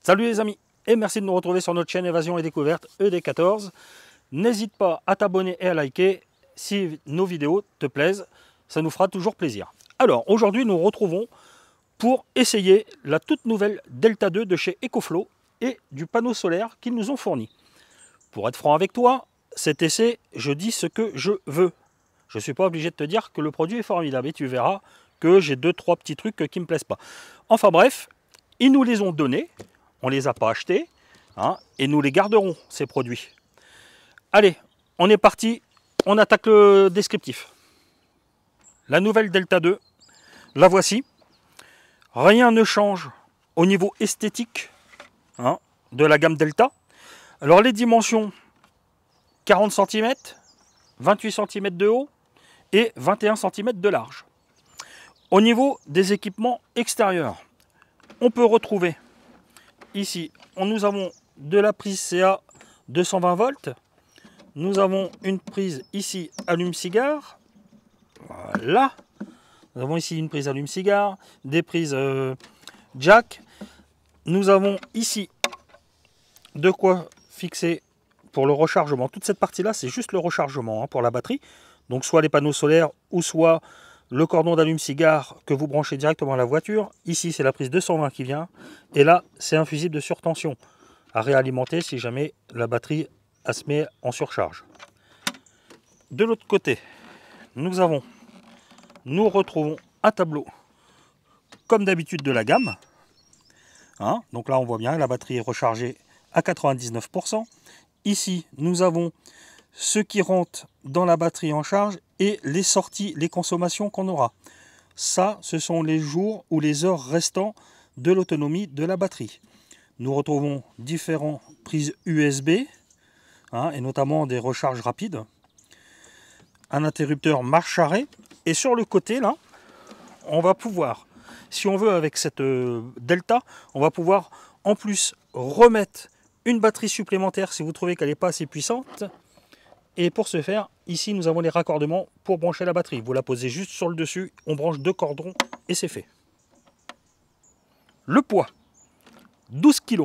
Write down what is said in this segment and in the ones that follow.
Salut les amis et merci de nous retrouver sur notre chaîne Évasion et Découverte ED14. N'hésite pas à t'abonner et à liker si nos vidéos te plaisent, ça nous fera toujours plaisir. Alors aujourd'hui nous nous retrouvons pour essayer la toute nouvelle Delta 2 de chez EcoFlow et du panneau solaire qu'ils nous ont fourni. Pour être franc avec toi, cet essai, je dis ce que je veux. Je ne suis pas obligé de te dire que le produit est formidable et tu verras que j'ai 2-3 petits trucs qui ne me plaisent pas. Enfin bref, ils nous les ont donnés. On ne les a pas achetés, hein, et nous les garderons, ces produits. Allez, on est parti, on attaque le descriptif. La nouvelle Delta 2, la voici. Rien ne change au niveau esthétique, hein, de la gamme Delta. Alors les dimensions, 40 cm, 28 cm de haut et 21 cm de large. Au niveau des équipements extérieurs, on peut retrouver ici, nous avons de la prise CA 220 volts. Nous avons une prise ici allume-cigare. Voilà. Nous avons ici une prise allume-cigare, des prises jack. Nous avons ici de quoi fixer pour le rechargement. Toute cette partie-là, c'est juste le rechargement, hein, pour la batterie. Donc soit les panneaux solaires ou soit le cordon d'allume-cigare que vous branchez directement à la voiture. Ici, c'est la prise 220 qui vient. Et là, c'est un fusible de surtension à réalimenter si jamais la batterie se met en surcharge. De l'autre côté, nous retrouvons un tableau comme d'habitude de la gamme. Hein, donc là, on voit bien, la batterie est rechargée à 99%. Ici, nous avons ce qui rentre dans la batterie en charge et les sorties, les consommations qu'on aura. Ça, ce sont les jours ou les heures restants de l'autonomie de la batterie. Nous retrouvons différentes prises USB, hein, et notamment des recharges rapides. Un interrupteur marche-arrêt. Et sur le côté, là, on va pouvoir, si on veut avec cette Delta, on va pouvoir en plus remettre une batterie supplémentaire si vous trouvez qu'elle n'est pas assez puissante. Et pour ce faire, ici, nous avons les raccordements pour brancher la batterie. Vous la posez juste sur le dessus, on branche 2 cordons et c'est fait. Le poids, 12 kg.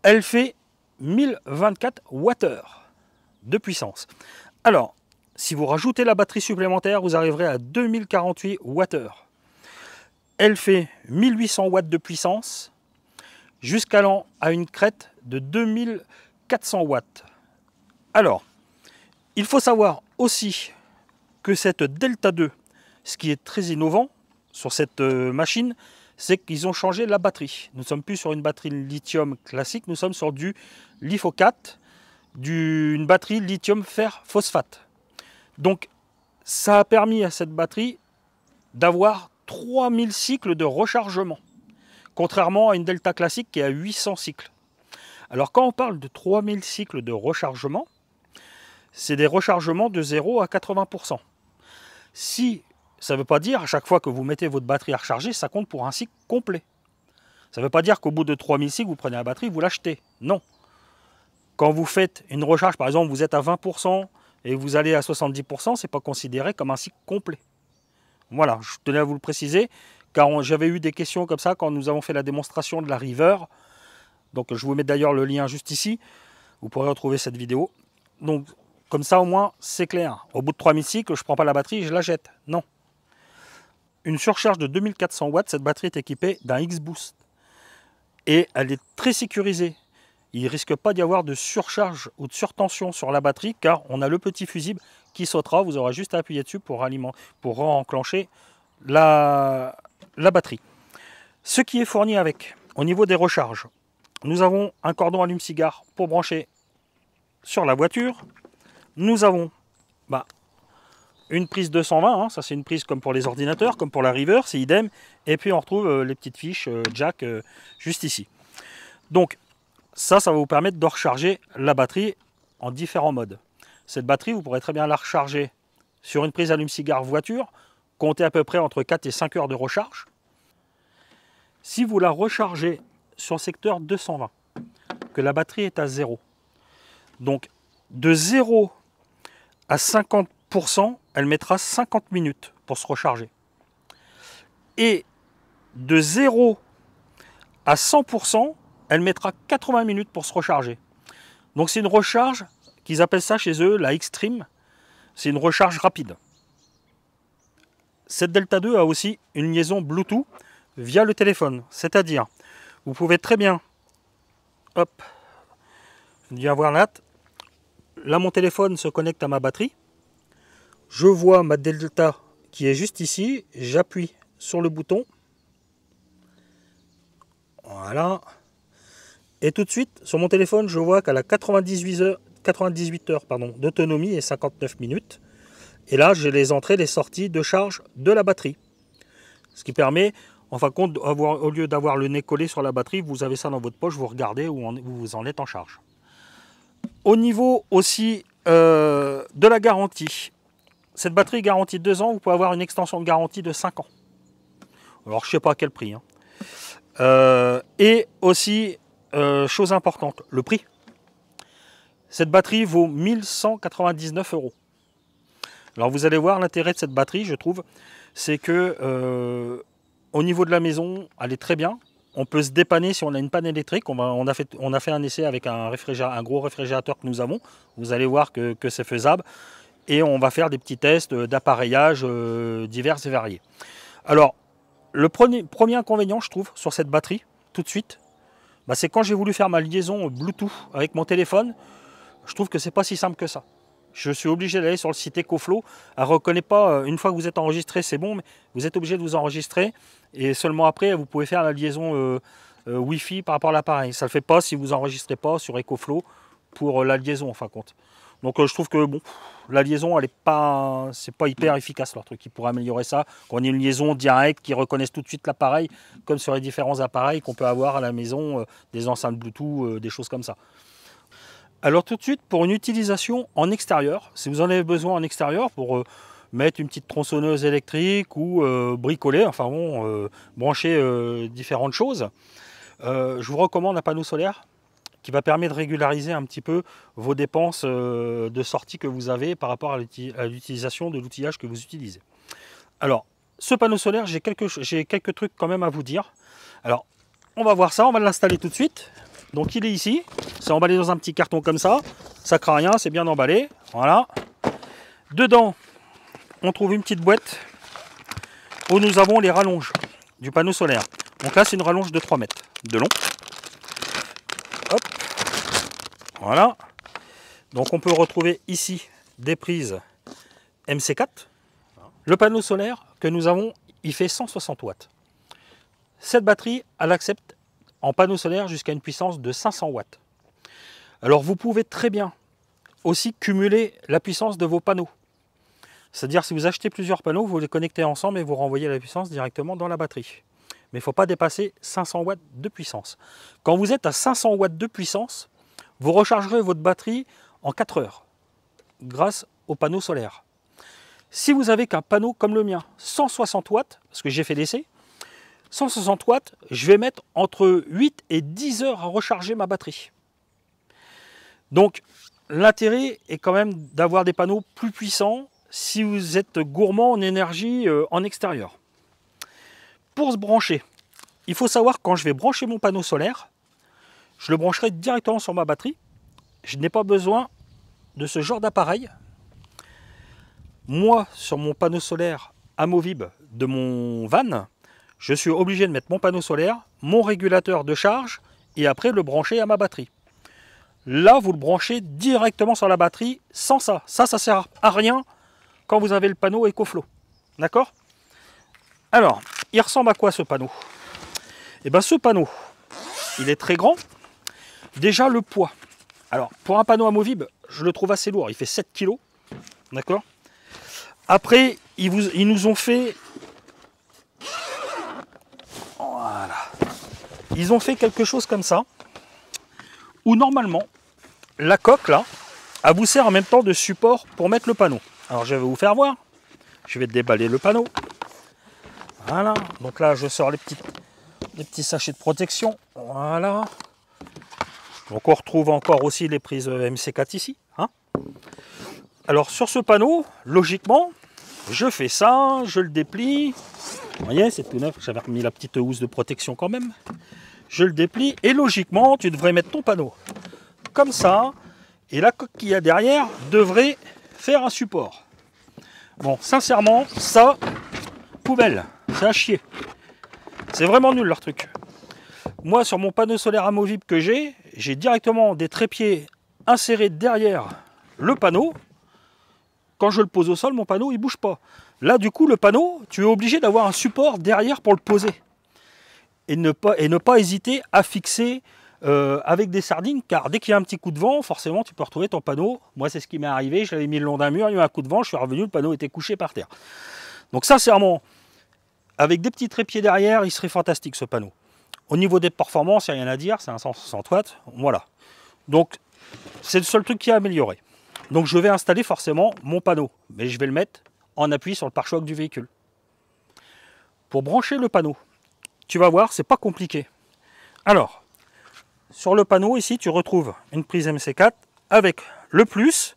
Elle fait 1024 Wh de puissance. Alors, si vous rajoutez la batterie supplémentaire, vous arriverez à 2048 Wh. Elle fait 1800 watts de puissance, jusqu'allant à une crête de 2400 watts. Alors, il faut savoir aussi que cette Delta 2, ce qui est très innovant sur cette machine, c'est qu'ils ont changé la batterie. Nous ne sommes plus sur une batterie lithium classique, nous sommes sur du LiFePO 4, une batterie lithium fer phosphate. Donc, ça a permis à cette batterie d'avoir 3000 cycles de rechargement, contrairement à une Delta classique qui a 800 cycles. Alors, quand on parle de 3000 cycles de rechargement, c'est des rechargements de 0 à 80%. Si ça ne veut pas dire à chaque fois que vous mettez votre batterie à recharger, ça compte pour un cycle complet. Ça ne veut pas dire qu'au bout de 3000 cycles, vous prenez la batterie, vous l'achetez. Non. Quand vous faites une recharge, par exemple, vous êtes à 20% et vous allez à 70%, ce n'est pas considéré comme un cycle complet. Voilà, je tenais à vous le préciser, car j'avais eu des questions comme ça quand nous avons fait la démonstration de la River. Donc je vous mets d'ailleurs le lien juste ici, vous pourrez retrouver cette vidéo. Donc comme ça au moins c'est clair. Au bout de 3000 cycles, je ne prends pas la batterie et je la jette. Non. Une surcharge de 2400 watts, cette batterie est équipée d'un X-Boost. Et elle est très sécurisée. Il ne risque pas d'y avoir de surcharge ou de surtension sur la batterie, car on a le petit fusible qui sautera. Vous aurez juste à appuyer dessus pour enclencher la batterie. Ce qui est fourni avec, au niveau des recharges, nous avons un cordon allume-cigare pour brancher sur la voiture. Nous avons une prise 220, hein, ça c'est une prise comme pour les ordinateurs, comme pour la River, c'est idem. Et puis on retrouve les petites fiches jack juste ici. Donc ça va vous permettre de recharger la batterie en différents modes. Cette batterie, vous pourrez très bien la recharger sur une prise allume-cigare voiture, comptez à peu près entre 4 et 5 heures de recharge. Si vous la rechargez sur le secteur 220, que la batterie est à 0, donc de 0 à 50%, elle mettra 50 minutes pour se recharger. Et de 0 à 100%, elle mettra 80 minutes pour se recharger. Donc c'est une recharge qu'ils appellent ça chez eux la Extreme. C'est une recharge rapide. Cette Delta 2 a aussi une liaison Bluetooth via le téléphone. C'est-à-dire, vous pouvez très bien, hop, viens voir là. Là, mon téléphone se connecte à ma batterie. Je vois ma Delta qui est juste ici. J'appuie sur le bouton. Voilà. Et tout de suite, sur mon téléphone, je vois qu'elle a 98 heures d'autonomie et 59 minutes. Et là, j'ai les entrées, les sorties de charge de la batterie. Ce qui permet, en fin de compte, au lieu d'avoir le nez collé sur la batterie, vous avez ça dans votre poche, vous regardez où vous en êtes en charge. Au niveau aussi de la garantie, cette batterie garantie 2 ans, vous pouvez avoir une extension de garantie de 5 ans. Alors, je ne sais pas à quel prix. Et aussi, chose importante, le prix. Cette batterie vaut 1199 €. Alors vous allez voir l'intérêt de cette batterie, je trouve, c'est que au niveau de la maison, elle est très bien. On peut se dépanner si on a une panne électrique. On a fait un essai avec un gros réfrigérateur que nous avons. Vous allez voir que c'est faisable. Et on va faire des petits tests d'appareillage divers et variés. Alors, le premier inconvénient, je trouve, sur cette batterie, tout de suite, bah, c'est quand j'ai voulu faire ma liaison Bluetooth avec mon téléphone, je trouve que c'est pas si simple que ça. Je suis obligé d'aller sur le site EcoFlow. Elle ne reconnaît pas, une fois que vous êtes enregistré, c'est bon, mais vous êtes obligé de vous enregistrer. Et seulement après, vous pouvez faire la liaison Wi-Fi par rapport à l'appareil. Ça ne le fait pas si vous n'enregistrez pas sur EcoFlow pour la liaison, en fin de compte. Donc je trouve que bon, la liaison, c'est pas hyper efficace leur truc. Ils pourraient améliorer ça. Qu'on ait une liaison directe qui reconnaisse tout de suite l'appareil, comme sur les différents appareils qu'on peut avoir à la maison, des enceintes Bluetooth, des choses comme ça. Alors tout de suite, pour une utilisation en extérieur, si vous en avez besoin en extérieur pour mettre une petite tronçonneuse électrique ou bricoler, enfin bon, brancher différentes choses, je vous recommande un panneau solaire qui va permettre de régulariser un petit peu vos dépenses de sortie que vous avez par rapport à l'utilisation de l'outillage que vous utilisez. Alors, ce panneau solaire, j'ai quelques trucs quand même à vous dire. Alors, on va voir ça, on va l'installer tout de suite. Donc il est ici, c'est emballé dans un petit carton comme ça craint rien, c'est bien emballé, voilà. Dedans, on trouve une petite boîte où nous avons les rallonges du panneau solaire. Donc là, c'est une rallonge de 3 mètres de long. Hop, voilà. Donc on peut retrouver ici des prises MC4. Le panneau solaire que nous avons, il fait 160 watts. Cette batterie, elle accepte en panneau solaire jusqu'à une puissance de 500 watts. Alors vous pouvez très bien aussi cumuler la puissance de vos panneaux. C'est-à-dire si vous achetez plusieurs panneaux, vous les connectez ensemble et vous renvoyez la puissance directement dans la batterie. Mais il ne faut pas dépasser 500 watts de puissance. Quand vous êtes à 500 watts de puissance, vous rechargerez votre batterie en 4 heures grâce au panneau solaire. Si vous avez qu'un panneau comme le mien, 160 watts, parce que j'ai fait l'essai, 160 watts, je vais mettre entre 8 et 10 heures à recharger ma batterie. Donc l'intérêt est quand même d'avoir des panneaux plus puissants si vous êtes gourmand en énergie en extérieur. Pour se brancher, il faut savoir quand je vais brancher mon panneau solaire, je le brancherai directement sur ma batterie. Je n'ai pas besoin de ce genre d'appareil. Moi, sur mon panneau solaire amovible de mon van, je suis obligé de mettre mon panneau solaire, mon régulateur de charge et après le brancher à ma batterie. Là, vous le branchez directement sur la batterie sans ça. Ça sert à rien quand vous avez le panneau EcoFlow. D'accord? Alors, il ressemble à quoi ce panneau? Eh bien, ce panneau, il est très grand. Déjà, le poids. Alors, pour un panneau amovible, je le trouve assez lourd. Il fait 7 kg. D'accord? Après, ils nous ont fait... Voilà. Ils ont fait quelque chose comme ça, où normalement, la coque là, elle vous sert en même temps de support pour mettre le panneau. Alors je vais vous faire voir. Je vais déballer le panneau. Voilà. Donc là, je sors les petits sachets de protection. Voilà. Donc on retrouve encore aussi les prises MC4 ici. Hein. Alors sur ce panneau, logiquement, je fais ça, je le déplie. Vous voyez, c'est tout neuf. J'avais remis la petite housse de protection quand même. je le déplie et logiquement, tu devrais mettre ton panneau comme ça. Et la coque qu'il y a derrière devrait faire un support. Bon, sincèrement, ça, poubelle, c'est à chier. C'est vraiment nul leur truc. Moi, sur mon panneau solaire amovible que j'ai directement des trépieds insérés derrière le panneau. Quand je le pose au sol, mon panneau, il bouge pas. Là, du coup, le panneau, tu es obligé d'avoir un support derrière pour le poser. Et ne pas hésiter à fixer avec des sardines, car dès qu'il y a un petit coup de vent, forcément, tu peux retrouver ton panneau. Moi, c'est ce qui m'est arrivé. Je l'avais mis le long d'un mur, il y a eu un coup de vent, je suis revenu, le panneau était couché par terre. Donc, sincèrement, avec des petits trépieds derrière, il serait fantastique, ce panneau. Au niveau des performances, il n'y a rien à dire, c'est un 160 watts, voilà. Donc, c'est le seul truc qui est amélioré. Donc, je vais installer forcément mon panneau, mais je vais le mettre en appui sur le pare-choc du véhicule. Pour brancher le panneau, tu vas voir, c'est pas compliqué. Alors, sur le panneau, ici, tu retrouves une prise MC4 avec le plus,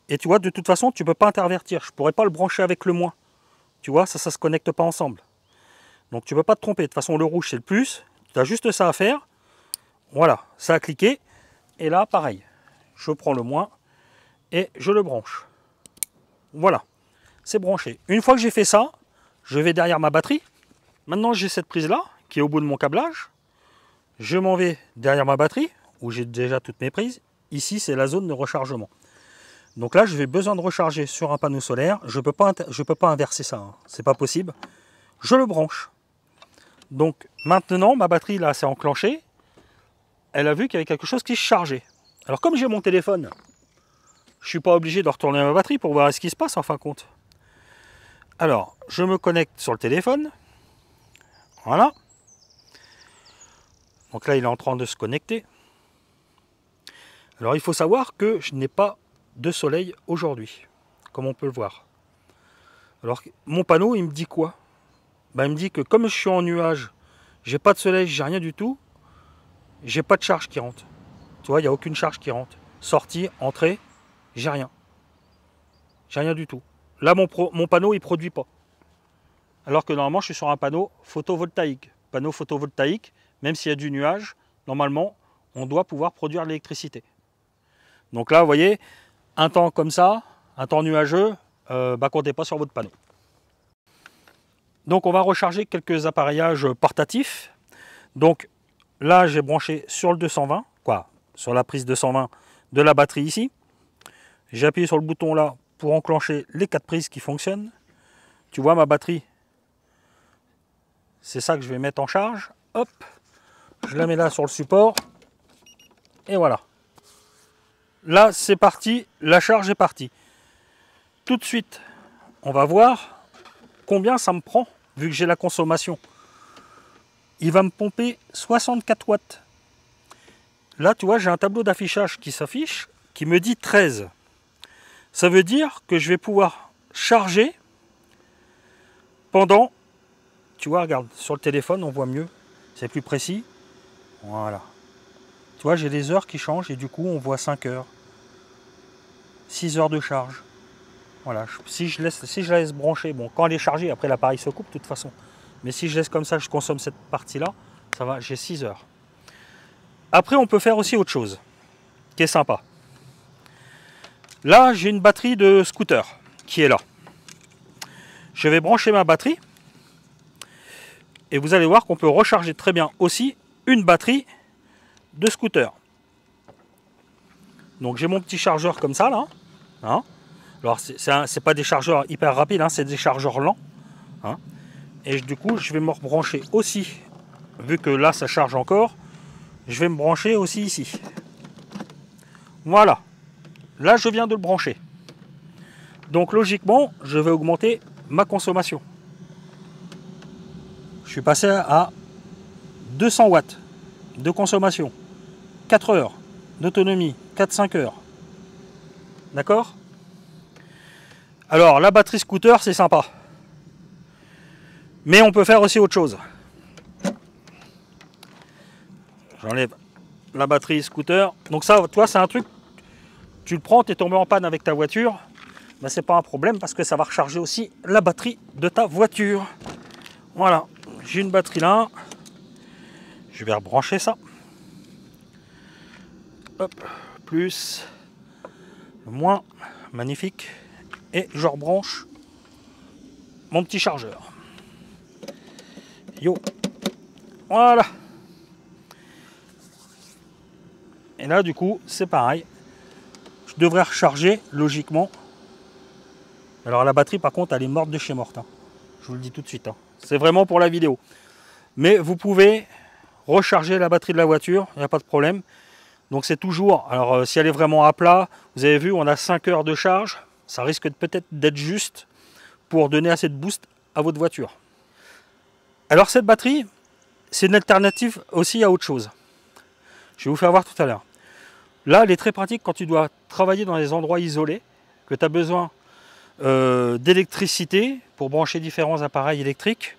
et tu vois, de toute façon, tu ne peux pas intervertir. Je ne pourrais pas le brancher avec le moins. Tu vois, ça ne se connecte pas ensemble. Donc, tu ne peux pas te tromper. De toute façon, le rouge, c'est le plus. Tu as juste ça à faire. Voilà, ça a cliqué. Et là, pareil. Je prends le moins et je le branche. Voilà, c'est branché. Une fois que j'ai fait ça, je vais derrière ma batterie. Maintenant, j'ai cette prise-là qui est au bout de mon câblage. Je m'en vais derrière ma batterie, où j'ai déjà toutes mes prises. Ici, c'est la zone de rechargement. Donc là, je vais besoin de recharger sur un panneau solaire. Je peux pas inverser ça, hein. C'est pas possible. Je le branche. Donc maintenant, ma batterie là s'est enclenchée. Elle a vu qu'il y avait quelque chose qui se chargeait. Alors comme j'ai mon téléphone, je ne suis pas obligé de retourner ma batterie pour voir ce qui se passe en fin de compte. Alors, je me connecte sur le téléphone. Voilà. Donc là, il est en train de se connecter. Alors, il faut savoir que je n'ai pas de soleil aujourd'hui, comme on peut le voir. Alors, mon panneau, il me dit quoi? Ben, il me dit que comme je suis en nuage, j'ai pas de soleil, j'ai rien du tout, j'ai pas de charge qui rentre. Tu vois, il n'y a aucune charge qui rentre. Sortie, entrée, j'ai rien. J'ai rien du tout. Là, mon panneau, il ne produit pas. Alors que normalement, je suis sur un panneau photovoltaïque. Panneau photovoltaïque, même s'il y a du nuage, normalement, on doit pouvoir produire de l'électricité. Donc là, vous voyez, un temps comme ça, un temps nuageux, comptez pas sur votre panneau. Donc on va recharger quelques appareillages portatifs. Donc là, j'ai branché sur le 220, sur la prise 220 de la batterie ici. J'ai appuyé sur le bouton là pour enclencher les 4 prises qui fonctionnent. Tu vois ma batterie, c'est ça que je vais mettre en charge. Hop, je la mets là sur le support. Et voilà. Là, c'est parti, la charge est partie. Tout de suite, on va voir combien ça me prend, vu que j'ai la consommation. Il va me pomper 64 watts. Là, tu vois, j'ai un tableau d'affichage qui s'affiche, qui me dit 13. Ça veut dire que je vais pouvoir charger pendant... Tu vois, regarde, sur le téléphone, on voit mieux. C'est plus précis. Voilà. Tu vois, j'ai les heures qui changent et du coup, on voit 5 heures. 6 heures de charge. Voilà. Si je la laisse brancher, bon, quand elle est chargée, après l'appareil se coupe de toute façon. Mais si je laisse comme ça, je consomme cette partie-là, ça va, j'ai 6 heures. Après, on peut faire aussi autre chose, qui est sympa. Là, j'ai une batterie de scooter qui est là. Je vais brancher ma batterie. Et vous allez voir qu'on peut recharger très bien aussi une batterie de scooter. Donc j'ai mon petit chargeur comme ça là. Hein. Alors c'est pas des chargeurs hyper rapides, hein, c'est des chargeurs lents. Hein. Et du coup je vais me rebrancher aussi, vu que là ça charge encore, je vais me brancher aussi ici. Voilà. Là je viens de le brancher. Donc logiquement je vais augmenter ma consommation. Je suis passé à 200 watts de consommation. 4 heures d'autonomie, 4-5 heures. D'accord? Alors, la batterie scooter, c'est sympa. Mais on peut faire aussi autre chose. J'enlève la batterie scooter. Donc ça, toi, c'est un truc, tu le prends, tu es tombé en panne avec ta voiture, ben, c'est pas un problème parce que ça va recharger aussi la batterie de ta voiture. Voilà, j'ai une batterie là. Je vais rebrancher ça. Hop, plus, moins, magnifique. Et je rebranche mon petit chargeur. Yo, voilà. Et là, du coup, c'est pareil. Je devrais recharger logiquement. Alors la batterie, par contre, elle est morte de chez morte. Hein. Je vous le dis tout de suite. Hein. C'est vraiment pour la vidéo. Mais vous pouvez recharger la batterie de la voiture, il n'y a pas de problème. Donc c'est toujours, alors si elle est vraiment à plat, vous avez vu, on a 5 heures de charge. Ça risque peut-être d'être juste pour donner assez de boost à votre voiture. Alors cette batterie, c'est une alternative aussi à autre chose. Je vais vous faire voir tout à l'heure. Là, elle est très pratique quand tu dois travailler dans des endroits isolés, que tu as besoin d'électricité pour brancher différents appareils électriques,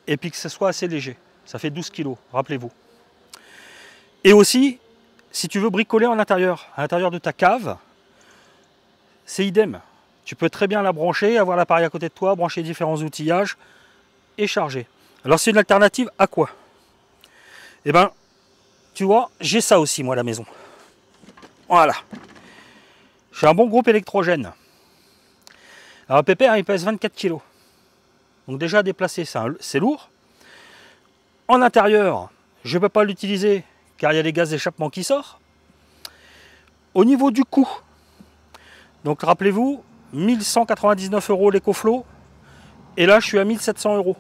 et puis que ce soit assez léger. Ça fait 12 kg, rappelez-vous. Et aussi, si tu veux bricoler à l'intérieur de ta cave, c'est idem. Tu peux très bien la brancher, avoir l'appareil à côté de toi, brancher différents outillages et charger. Alors c'est une alternative à quoi? Eh bien, tu vois, j'ai ça aussi moi à la maison. Voilà. J'ai un bon groupe électrogène. Alors Pépère, il pèse 24 kg. Donc déjà à déplacer, c'est lourd. En intérieur, je ne peux pas l'utiliser car il y a des gaz d'échappement qui sortent. Au niveau du coût, donc rappelez-vous, 1199 € l'écoflow. Et là, je suis à 1700 €,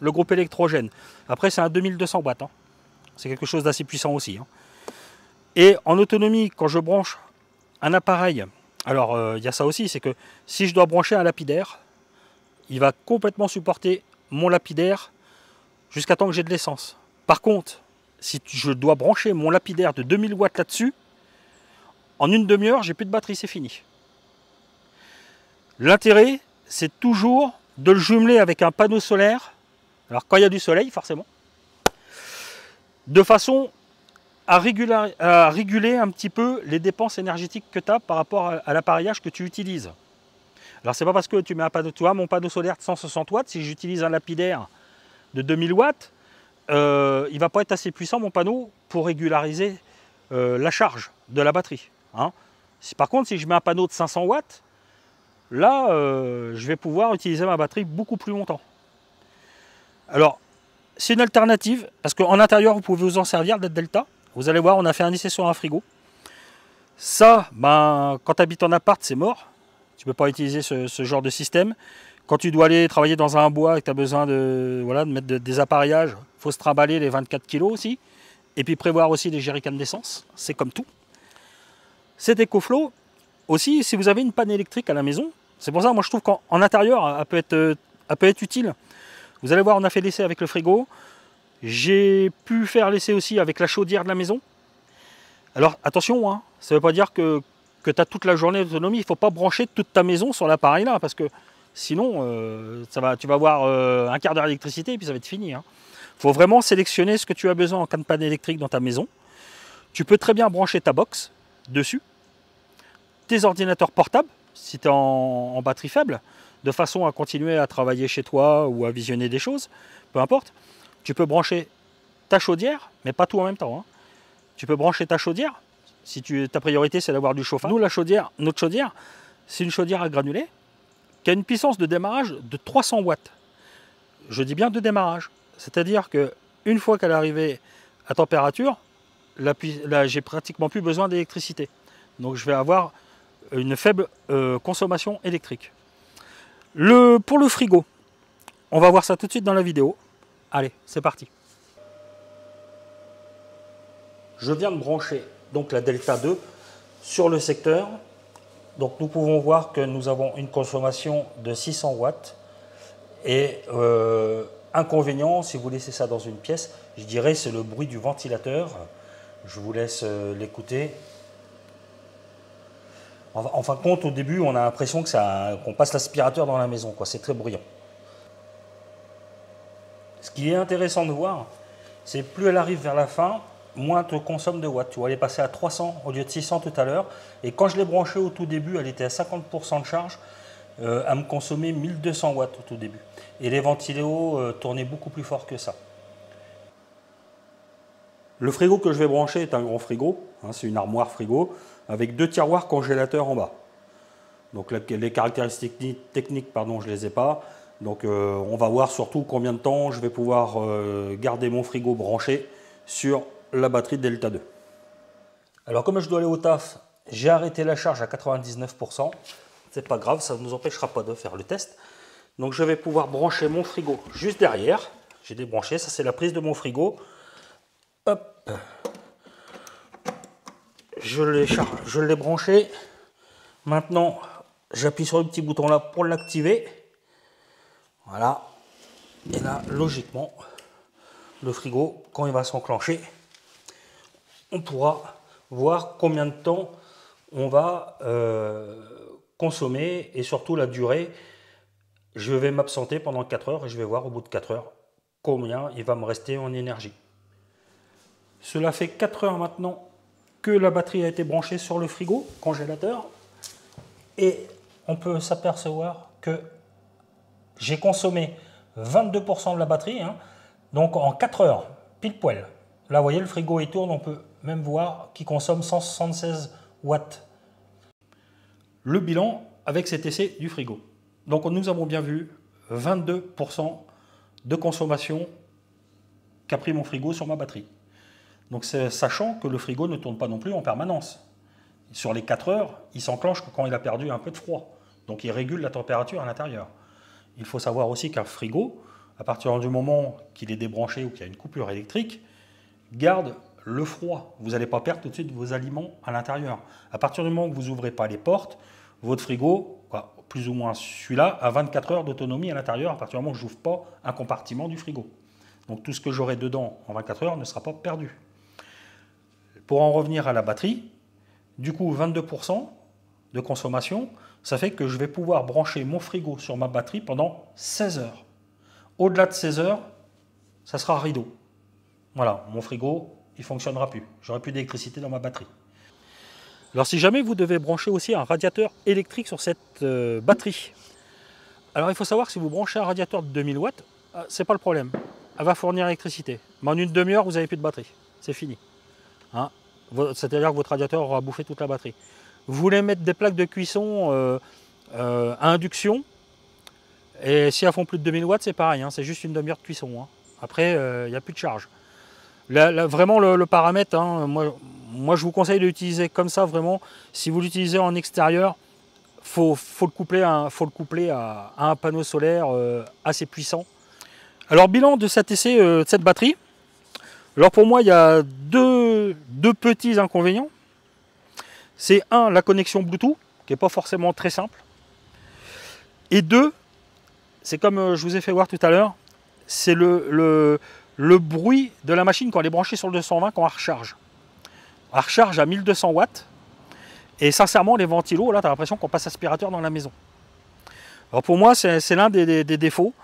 le groupe électrogène. Après, c'est un 2200 watts. Hein. C'est quelque chose d'assez puissant aussi. Hein. Et en autonomie, quand je branche un appareil, alors il y a ça aussi, c'est que si je dois brancher un lapidaire, il va complètement supporter mon lapidaire jusqu'à temps que j'ai de l'essence. Par contre, si je dois brancher mon lapidaire de 2000 watts là-dessus, en une demi-heure, j'ai plus de batterie, c'est fini. L'intérêt, c'est toujours de le jumeler avec un panneau solaire. Alors quand il y a du soleil, forcément, de façon à réguler un petit peu les dépenses énergétiques que tu as par rapport à l'appareillage que tu utilises. Alors c'est pas parce que tu mets un panneau, tu vois, mon panneau solaire de 160 watts, si j'utilise un lapidaire de 2000 watts, il ne va pas être assez puissant mon panneau pour régulariser la charge de la batterie. Hein. Par contre, si je mets un panneau de 500 watts, là, je vais pouvoir utiliser ma batterie beaucoup plus longtemps. Alors, c'est une alternative, parce qu'en intérieur, vous pouvez vous en servir de Delta. Vous allez voir, on a fait un essai sur un frigo. Ça, ben, quand tu habites en appart, c'est mort. Tu ne peux pas utiliser ce genre de système. Quand tu dois aller travailler dans un bois et que tu as besoin de mettre des appareillages, il faut se trimballer les 24 kg aussi. Et puis prévoir aussi des jerrycans d'essence. C'est comme tout. Cet EcoFlow, aussi, si vous avez une panne électrique à la maison, c'est pour ça, moi je trouve qu'en intérieur, elle peut être utile. Vous allez voir, on a fait l'essai avec le frigo. J'ai pu faire l'essai aussi avec la chaudière de la maison. Alors attention, hein, ça ne veut pas dire que tu as toute la journée d'autonomie. Il ne faut pas brancher toute ta maison sur l'appareil là, parce que sinon, tu vas avoir un quart d'heure d'électricité et puis ça va être fini. Hein. faut vraiment sélectionner ce que tu as besoin en cas de panne électrique dans ta maison. Tu peux très bien brancher ta box dessus, tes ordinateurs portables, si tu es en batterie faible, de façon à continuer à travailler chez toi ou à visionner des choses, peu importe. Tu peux brancher ta chaudière, mais pas tout en même temps. Hein. Tu peux brancher ta chaudière, si ta priorité c'est d'avoir du chauffage. Nous, notre chaudière, c'est une chaudière à granulés qui a une puissance de démarrage de 300 watts. Je dis bien de démarrage. C'est-à-dire qu'une fois qu'elle est arrivée à température, là j'ai pratiquement plus besoin d'électricité. Donc je vais avoir une faible consommation électrique. Pour le frigo, on va voir ça tout de suite dans la vidéo. Allez, c'est parti. Je viens de brancher donc la Delta 2 sur le secteur. Donc nous pouvons voir que nous avons une consommation de 600 watts. Et inconvénient, si vous laissez ça dans une pièce, je dirais c'est le bruit du ventilateur. Je vous laisse l'écouter. En fin de compte, au début, on a l'impression qu'on passe l'aspirateur dans la maison. C'est très bruyant. Ce qui est intéressant de voir, c'est plus elle arrive vers la fin, moins elle te consomme de watts. Tu vois, elle est passée à 300 au lieu de 600 tout à l'heure. Et quand je l'ai branchée au tout début, elle était à 50% de charge. Elle me consommait 1200 watts au tout début. Et les ventilos tournaient beaucoup plus fort que ça. Le frigo que je vais brancher est un grand frigo, hein, c'est une armoire frigo, avec 2 tiroirs congélateurs en bas. Donc les caractéristiques techniques, pardon, je ne les ai pas. Donc on va voir surtout combien de temps je vais pouvoir garder mon frigo branché sur la batterie Delta 2. Alors comme je dois aller au taf, j'ai arrêté la charge à 99%. C'est pas grave, ça ne nous empêchera pas de faire le test. Donc je vais pouvoir brancher mon frigo juste derrière. J'ai débranché, ça c'est la prise de mon frigo. Hop, je l'ai branché. Maintenant, j'appuie sur le petit bouton là pour l'activer. Voilà. Et là, logiquement, le frigo, quand il va s'enclencher, on pourra voir combien de temps on va consommer et surtout la durée. Je vais m'absenter pendant 4 heures et je vais voir au bout de 4 heures combien il va me rester en énergie. Cela fait 4 heures maintenant que la batterie a été branchée sur le frigo congélateur et on peut s'apercevoir que j'ai consommé 22% de la batterie, hein, donc en 4 heures, pile poil. Là, vous voyez, le frigo il tourne, on peut même voir qu'il consomme 176 watts. Le bilan avec cet essai du frigo. Donc nous avons bien vu 22% de consommation qu'a pris mon frigo sur ma batterie. Donc sachant que le frigo ne tourne pas non plus en permanence. Sur les 4 heures, il s'enclenche quand il a perdu un peu de froid. Donc il régule la température à l'intérieur. Il faut savoir aussi qu'un frigo, à partir du moment qu'il est débranché ou qu'il y a une coupure électrique, garde le froid. Vous n'allez pas perdre tout de suite vos aliments à l'intérieur. À partir du moment où vous n'ouvrez pas les portes, votre frigo, plus ou moins celui-là, a 24 heures d'autonomie à l'intérieur à partir du moment où je n'ouvre pas un compartiment du frigo. Donc tout ce que j'aurai dedans en 24 heures ne sera pas perdu. Pour en revenir à la batterie, du coup 22% de consommation, ça fait que je vais pouvoir brancher mon frigo sur ma batterie pendant 16 heures. Au-delà de 16 heures, ça sera rideau. Voilà, mon frigo, il ne fonctionnera plus. J'aurai plus d'électricité dans ma batterie. Alors si jamais vous devez brancher aussi un radiateur électrique sur cette batterie, alors il faut savoir que si vous branchez un radiateur de 2000 watts, c'est pas le problème. Elle va fournir l'électricité. Mais en une demi-heure, vous n'avez plus de batterie. C'est fini. Hein, c'est-à-dire que votre radiateur aura bouffé toute la batterie. Vous voulez mettre des plaques de cuisson à induction, et si elles font plus de 2000 watts, c'est pareil, hein, c'est juste une demi-heure de cuisson. Hein. Après, il n'y a plus de charge. Là, vraiment, le paramètre, hein, moi je vous conseille de l'utiliser comme ça, vraiment. Si vous l'utilisez en extérieur, faut le coupler à un panneau solaire assez puissant. Alors, bilan de cet essai de cette batterie. Alors pour moi, il y a deux petits inconvénients. C'est un, la connexion Bluetooth, qui n'est pas forcément très simple. Et deux, c'est comme je vous ai fait voir tout à l'heure, c'est le bruit de la machine quand elle est branchée sur le 220 quand elle recharge. Elle recharge à 1200 watts. Et sincèrement, les ventilos, là, tu as l'impression qu'on passe aspirateur dans la maison. Alors pour moi, c'est l'un des défauts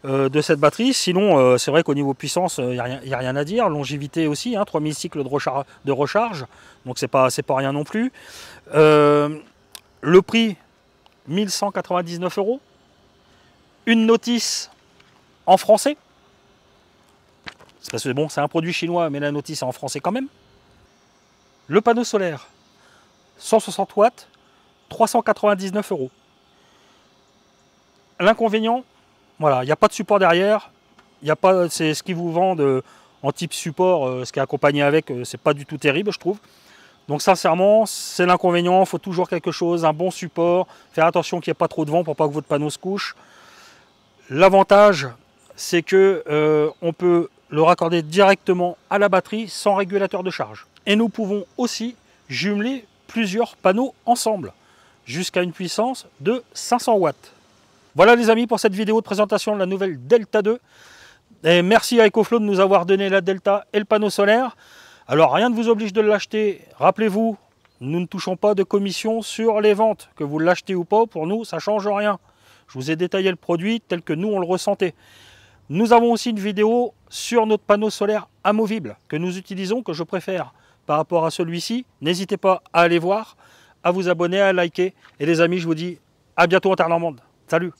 de cette batterie. Sinon, c'est vrai qu'au niveau puissance, il n'y a rien à dire. Longévité aussi, hein, 3000 cycles de recharge. Donc c'est pas rien non plus. Le prix, 1199 €. Une notice en français. C'est parce que bon, c'est un produit chinois, mais la notice est en français quand même. Le panneau solaire, 160 watts, 399 €. L'inconvénient, voilà, il n'y a pas de support derrière. C'est ce qu'ils vous vendent en type support, ce qui est accompagné avec, c'est pas du tout terrible, je trouve. Donc sincèrement, c'est l'inconvénient, il faut toujours quelque chose, un bon support, faire attention qu'il n'y ait pas trop de vent pour pas que votre panneau se couche. L'avantage, c'est que on peut le raccorder directement à la batterie sans régulateur de charge. Et nous pouvons aussi jumeler plusieurs panneaux ensemble, jusqu'à une puissance de 500 watts. Voilà les amis pour cette vidéo de présentation de la nouvelle Delta 2. Et merci à EcoFlow de nous avoir donné la Delta et le panneau solaire. Alors rien ne vous oblige de l'acheter. Rappelez-vous, nous ne touchons pas de commission sur les ventes. Que vous l'achetez ou pas, pour nous, ça ne change rien. Je vous ai détaillé le produit tel que nous, on le ressentait. Nous avons aussi une vidéo sur notre panneau solaire amovible que nous utilisons, que je préfère par rapport à celui-ci. N'hésitez pas à aller voir, à vous abonner, à liker. Et les amis, je vous dis à bientôt en terre normande. Salut!